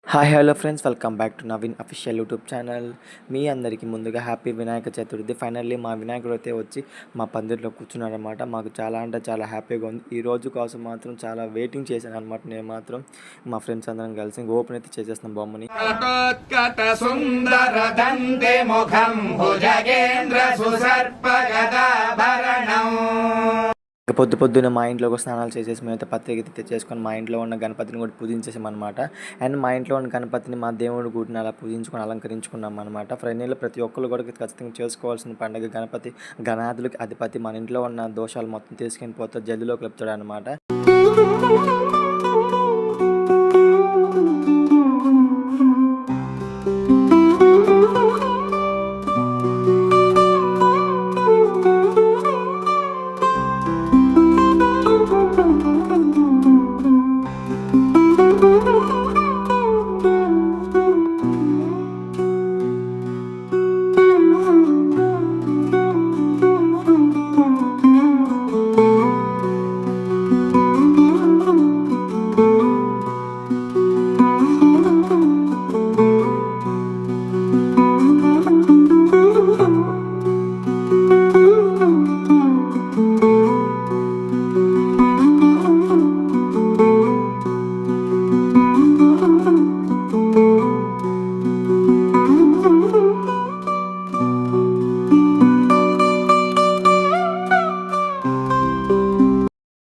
Hi hello friends, welcome back to Naveen official YouTube channel. మీ అందరికీ ముందుగా హ్యాపీ వినాయక చతుర్థి. ఫైనల్లీ మా వినాయకుడు అయితే వచ్చి మా పందిరిలో కూర్చున్నాడు అనమాట. మాకు చాలా అంటే చాలా హ్యాపీగా ఉంది. ఈ రోజు కోసం మాత్రం చాలా వెయిటింగ్ చేశాను అనమాట. నేను మాత్రం మా ఫ్రెండ్స్ అందరం కలిసి ఓపెన్ అయితే చేసేస్తున్నాం బొమ్మని. పొద్దు పొద్దున్న మా ఇంట్లోకి స్నానాలు చేసేసి మేమైతే పత్రిక తెచ్చేసుకొని మా ఇంట్లో ఉన్న గణపతిని కూడా పూజించేసాం అనమాట. అండ్ మా ఇంట్లో ఉన్న గణపతిని మా దేవుడి గుడిని అలా పూజించుకొని అలంకరించుకున్నాం అనమాట. ఫ్రెండ్లో ప్రతి ఒక్కరు కూడా ఖచ్చితంగా చేసుకోవాల్సిన పండుగ గణపతి. గణాదులకి అధిపతి. మన ఇంట్లో ఉన్న దోషాలు మొత్తం తీసుకొని పోతే జల్లులో కలుపుతాడు అనమాట.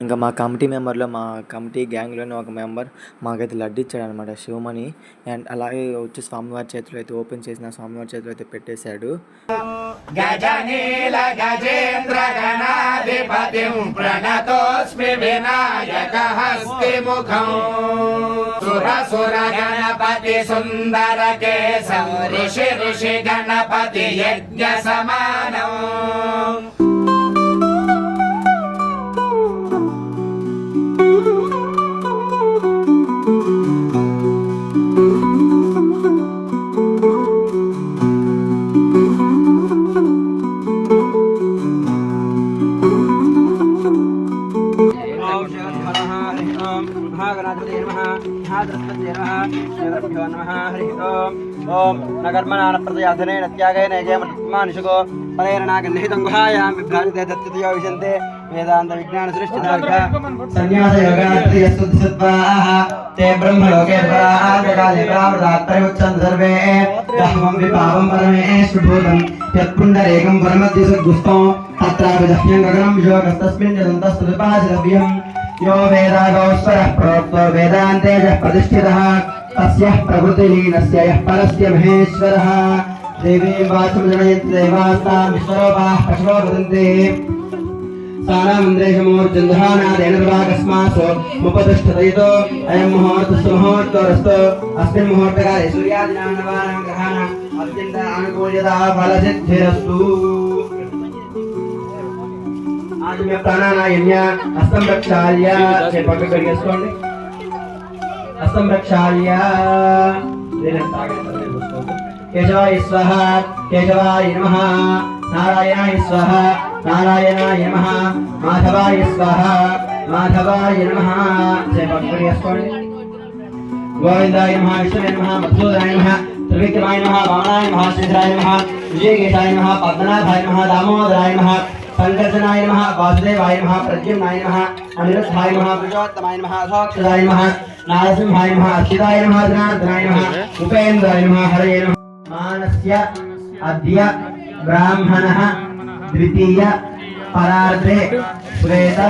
ఇంకా మా కమిటీ మెంబర్లో మా కమిటీ గ్యాంగ్లోనే ఒక మెంబర్ మాకైతే లడ్డు ఇచ్చాడు అనమాట, శివమణి. అండ్ అలాగే వచ్చి స్వామివారి చేతిలో అయితే ఓపెన్ చేసిన స్వామివారి చేతిలో అయితే పెట్టేశాడు. గణపతి యజ్ఞ సమానం. ओम नगर्मनान प्रजयाधने नत्यागेन यजमानुषको परेरनागन्निहितं गुहायां विभ्राजते दत्तयो विशन्ते वेदांत विज्ञान सृष्टिदार्घ संन्यास योगात्रि यस्तुद्सत्वाः ते ब्रह्मलोके परागकाले प्रावृतात्तरिवच्चन् सर्वे ब्रह्मं विपावं परमेश्वरभूतं यत्पुण्डरेकं परमद्य सद्गुस्तं तत्रापि दह्यं गगनं योगस्तस्मिन् यदन्तस्तुपासितव्यम् यो वेदागोस्वरः प्रोक्तो वेदान्तेजः प्रतिष्ठितः तस्यः प्रकृतिलीनस्य यः परस्य महेश्वरः देवीं वाचं जनयन्ति देवास्तां विश्वरूपाः पशवो वदन्ति सानामन्द्रेशमूर्जन्धहानादेन निर्वाकस्मासु मुपतिष्ठतयतो अयं मुहूर्तस्तु मुहूर्तोरस्तु अस्मिन् मुहूर्तकाले सूर्यादीनां नवानां ग्रहाणाम् अत्यन्त अनुकूल्यता फलसिद्धिरस्तु. आज मैं प्राणायाम्य हस्तं प्रक्षाल्य पक्क करिगेసుకోండి. हस्तं प्रक्षाल्य केशवाय स्वाहा केशवाय नमः नारायणाय स्वाहा नारायणाय नमः माधवाय स्वाहा माधवाय नमः पक्क करिगेసుకోండి. गोविंदाय नमः विष्णुवे नमः मधुसूदनाय नमः त्रिविक्रमाय नमः वामनाय नमः श्रीधराय नमः विजयकेशाय नमः पद्मनाभाय नमः दामोदराय नमः संकर्षणाय नमः वासुदेवाय नमः प्रद्युम्नाय नमः अनिरुद्धाय नमः पुरुषोत्तमाय नमः अधोक्षजाय नमः नारसिंहाय नमः अच्युताय नमः जनार्दनाय नमः उपेन्द्राय नमः हरये नमः. मानस्य अद्य ब्राह्मणः द्वितीय परार्धे श्वेत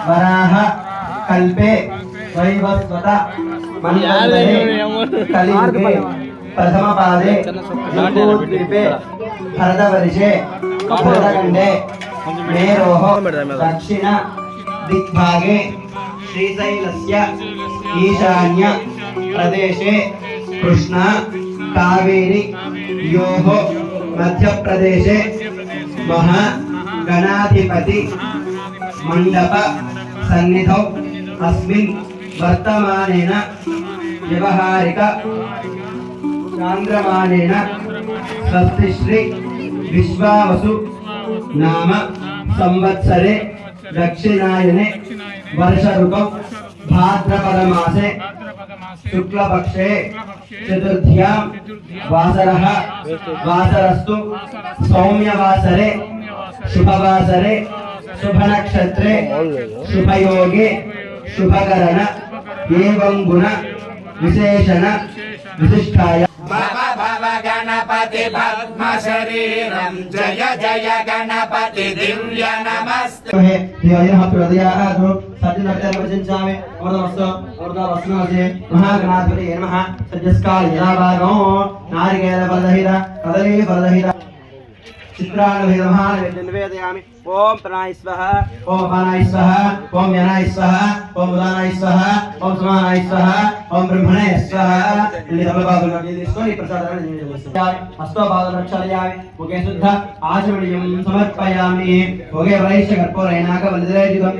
वराह कल्पे वैवस्वत मन्वन्तरे कलियुगे प्रथम पादे जम्बूद्वीपे भरतवर्षे भरतखण्डे मेरोः दक्षिण दिग्भागे श्रीशैलस्य ईशान्य प्रदेशे कृष्णा कावेरी योः मध्यप्रदेशे महागणाधिपति मंडप सन्निधौ अस्मिन् वर्तमानेन व्यवहारिक चांद्रमानेन स्वस्तिश्री विश्वावसु नाम संवत्सरे दक्षिणायने वर्ष ऋतौ भाद्रपद मासे शुक्लपक्षे चतुर्थ्यां वासरः वासरस्तु सौम्यवासरे शुभवासरे शुभनक्षत्रे शुभयोगे शुभकरण एवं गुण विशेषण विशिष्टाय भव भव गणपति पद्म शरीरं जय जय गणपति दिव्य नमस्ते महागणाधिपति नमः सज्जस्काल नारिकेल फलदहित कदली फलदहित चित्रानुवेदयामि ओम प्राणाय स्वाहा ओम अपानाय स्वाहा ओम व्यानाय स्वाहा ओम उदानाय स्वाहा ओम समानाय स्वाहा ओम ब्रह्मणे स्वाहा इल्ली तमलपादुल्लो తీసుకొని ప్రసాదాన్ని నివేదించాలి హస్తపాదం రక్షాలయామి ముఖే శుద్ధ ఆచమణీయం సమర్పయామి ముఖే వైశ్య కర్పూరేణాక వలిదరేజితం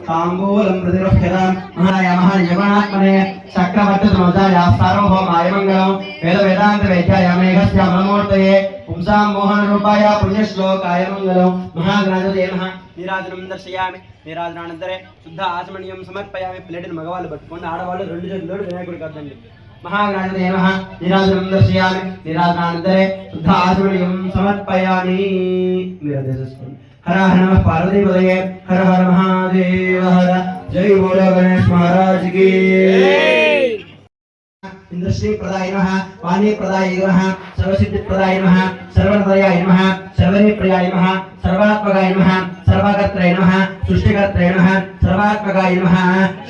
తాంబూలం ప్రతిరోహ్యతాం మహాయామః యమనాత్మనే చక్రవర్తి సమజాయ సార్వభౌమాయ మంగళం వేద వేదాంత వేద్యాయ మేఘస్య మనమూర్తయే పుంసాం మోహన రూపాయ పుణ్యశ్లోకాయ మంగళం మహాగణాధిపతయే నమః నీరాజనం దర్శయామి నీరాజనానంతరే శుద్ధ ఆచమణీయం సమర్పయామి ప్లేట్ మగవాళ్ళు పట్టుకోండి ఆడవాళ్ళు రెండు చేతులు వినాయకుడికి అద్దండి మహాగణాధిపతయే నమః నీరాజనం దర్శయామి నీరాజనానంతరే శుద్ధ ఆచమణీయం సమర్పయామి మీరు చేసుకోండి हर हर नमः पार्वती पदये हर हर महादेव हर जय बोलो गणेश महाराज की इंद्रश्री प्रदाय नमः वाणी प्रदाय नमः सर्वसिद्धि प्रदाय नमः सर्वप्रदाय नमः सर्वरि प्रदाय नमः सर्वात्मकाय नमः सर्वकर्त्रे नमः सृष्टिकर्त्रे नमः सर्वात्मकाय नमः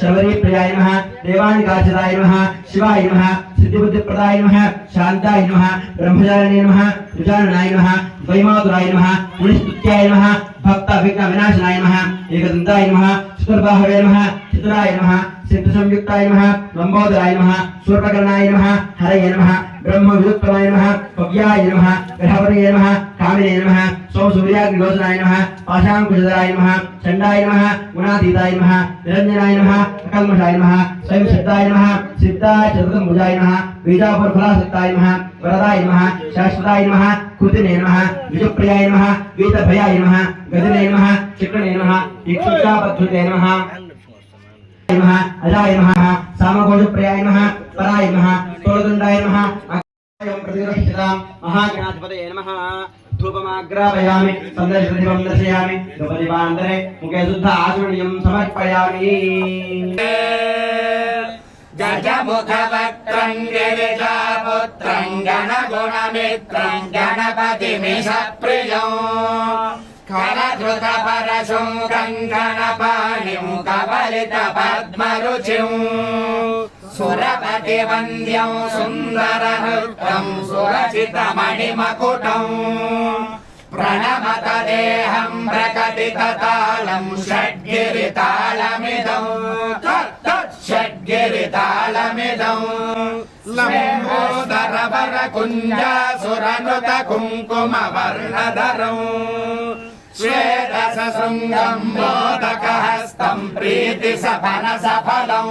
सर्वरि प्रदाय नमः देवानिकाचिताय नमः शिवाय नमः सिद्धिबुद्धि प्रदाय नमः शान्ताय नमः ब्रह्मचारिणे नमः विजाननाय नमः द्वैमातुराय नमः मुनिस्तुत्याय नमः भक्त विघ्न विनाशनाय नमः एकदन्ताय नमः चतुर्बाहवे नमः चतुराय नमः सिद्ध संयुक्ताय नमः लंबोदराय नमः सूर्पकर्णाय नमः हरये नमः ब्रह्म विद्युत्तमाय नमः भव्याय नमः ग्रहपतये नमः कामिने नमः सौसूर्याग्निलोचनाय नमः पाशाङ्कुशधराय नमः चण्डाय नमः गुणातीताय नमः निरञ्जनाय नमः अकल्मषाय नमः स्वयं सिद्धाय नमः सिद्धाय चतुर्भुजाय नमः बीजापुर फलासक्ताय नमः वरदाय नमः शाश्वताय नमः कृतिने नमः विजुप्रियाय नमः वीतभयाय नमः गदिने नमः चिक्रणे नमः इक्षुकापद्धुते नमः नमः अजाय नमः सामघोषप्रियाय नमः पराय नमः तोलदण्डाय नमः अक्षयं प्रतिगृह्यतां महागणाधिपतये नमः धूपमाग्रापयामि सन्दर्शनं दर्शयामि धूपदीपान्तरे मुखे शुद्ध आचमनीयं समर्पयामि गजमुखवक्त्रं गिरिजापुत्रं गणगुणमित्रं गणपतिमिषप्रियं करधृतपरशुं कङ्कणपाणिं कवलितपद्मरुचिं सुरपतिवन्द्यं सुन्दरहृतं सुरचितमणिमकुटं प्रणमत देहं प्रकटिततालं षड्गिरितालमिदं षड्गिरितालमिदं लम्बोदरवरकुञ्जासुरनुत कुङ्कुमवर्णधरं श्वेतसशृङ्गं मोदकहस्तं प्रीतिसफलसफलं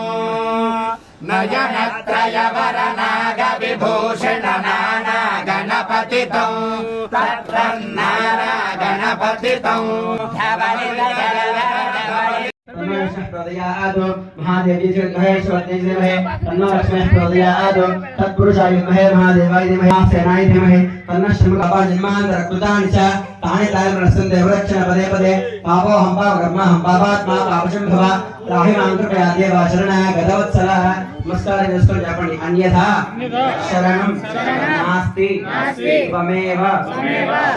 नयनत्रयवरनागविभूषण नाना गणपतितं तत्तन्नानागणपतितं प्रदयादो महादेवी जगदीश्वरते धीमहि तन्नो लक्ष्मी प्रदयादो तत्पुरुषाय विद्महे महादेवाय धीमहि सेनाय धीमहि तन्नः श्रीमकपा जन्मान्तర कृतानि च तानि तानि प्रसन्ते वरक्षण पदे पदे पापो हंपा कर्म हंपापात्मा पापशंभव राहि मां कृपया देव शरण गतवत्सल नमस्कार చేసుకోండి చెప్పండి అన్యథా శరణం నాస్తి త్వమేవ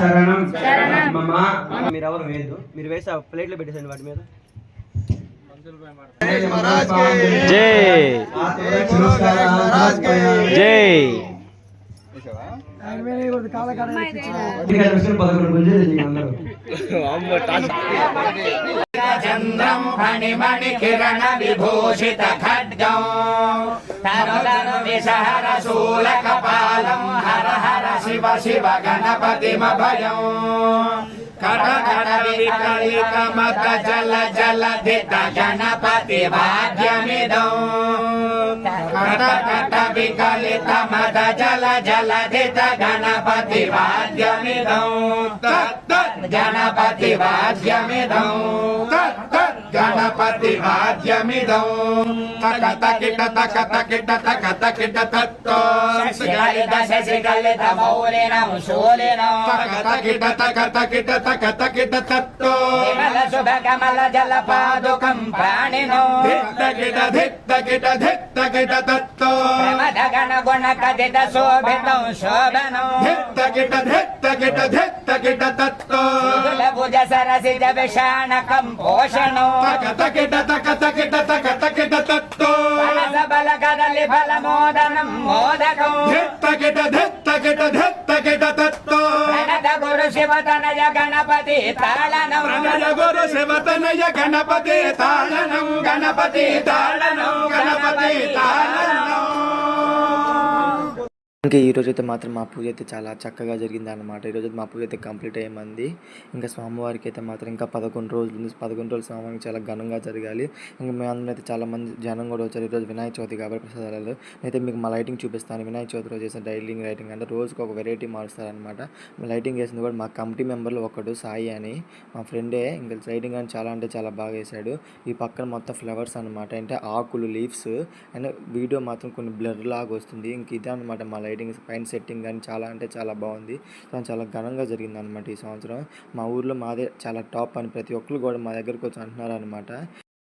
శరణం మమ మీరు ఎవరు వేయద్దు మీరు వేసే ప్లేట్లో పెట్టేసండి వాటి మీద జై జై चन्द्रं फणिमणिकिरण विभूषित खड्गं तनुतनु विषहर शूलकपालं हर हर शिव शिव गणपतिमभयं कटकट विकलितमत जल जलधित गणपति वाद्यमिदं कटकट विकलितमत जल जलधित गणपति वाद्यमिदं गणपति वाद्यमिदं గణపతి వాద్యమిదం తక తకిట తక తకిట తక తకిట తత్తో శశికళిత శశికళిత మౌలినం శూలినం తక తకిట తక తకిట తక తకిట తత్తో విమల శుభ కమల జల పాదుకం ప్రాణినో ధిత్తకిట ధిత్తకిట ధిత్తకిట తత్తో ప్రమద గణ గుణ కదిత శోభితం శోభనం ధిత్తకిట ధిత్తకిట ధిత్తకిట తత్తో భుజ సరసిజ విషాణకం పోషణం తక తకిట తక తకిట తక తకిట తత్తో ఫలస బల కదలి ఫల మోదనం మోదకం ధిత్తకిట ధిత్తకిట ధిత్తకిట తత్తో ప్రణత గురు శివ తనయ గణపతి తాళనం ప్రణయ గురు శివ తనయ గణపతి తాళనం గణపతి తాళనం గణపతి తాళనం. ఇంకా ఈరోజు అయితే మాత్రం మా పూజ అయితే చాలా చక్కగా జరిగింది అనమాట. ఈరోజు మా పూజ అయితే కంప్లీట్ అయ్యింది. ఇంకా స్వామివారికి అయితే మాత్రం ఇంకా 11 రోజులు స్వామివారికి చాలా ఘనంగా జరగాలి. ఇంకా మేమందరం అయితే చాలామంది జనం కూడా వచ్చారు. ఈరోజు వినాయక చవితి కాబట్టి ప్రసాదాలు అయితే మీకు మా లైటింగ్ చూపిస్తాను. వినాయక చవితి రోజు చేసిన డైలింగ్ లైటింగ్ అంటే రోజుకి ఒక వెరైటీ మారుస్తారనమాట. లైటింగ్ వేసింది కూడా మా కమిటీ మెంబర్లో ఒకడు సాయి అని మా ఫ్రెండే. ఇంకా లైటింగ్ అని చాలా అంటే చాలా బాగా వేసాడు. ఈ పక్కన మొత్తం ఫ్లవర్స్ అనమాట, అంటే ఆకులు లీవ్స్ అండ్ వీడియో మాత్రం కొన్ని బ్లర్ లాగా వస్తుంది. ఇంక ఇదే అనమాట మా లైటింగ్ పైన సెట్టింగ్ కానీ చాలా అంటే చాలా బాగుంది. చాలా ఘనంగా జరిగింది అనమాట ఈ సంవత్సరం. మా ఊర్లో మాదే చాలా టాప్ అని ప్రతి ఒక్కరు కూడా మా దగ్గరకు వచ్చి అంటున్నారు అనమాట.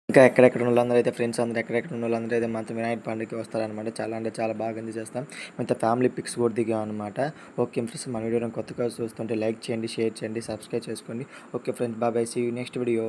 ఇంకా ఎక్కడెక్కడ ఉన్న వాళ్ళందరూ అయితే ఫ్రెండ్స్ అందరూ ఎక్కడెక్కడ ఉన్న వాళ్ళందరూ అయితే మాత్రం వినాయక పండుగకి వస్తారనమాట. చాలా అంటే చాలా బాగా ఎంజాయ్ చేస్తాం. మొత్తం ఫ్యామిలీ పిక్స్ కూడా దిగాం అనమాట. ఓకే ఫ్రెండ్స్, మన వీడియోని కొత్తగా చూస్తుంటే లైక్ చేయండి, షేర్ చేయండి, సబ్స్క్రైబ్ చేసుకోండి. Okay friends, bye bye, see you next video.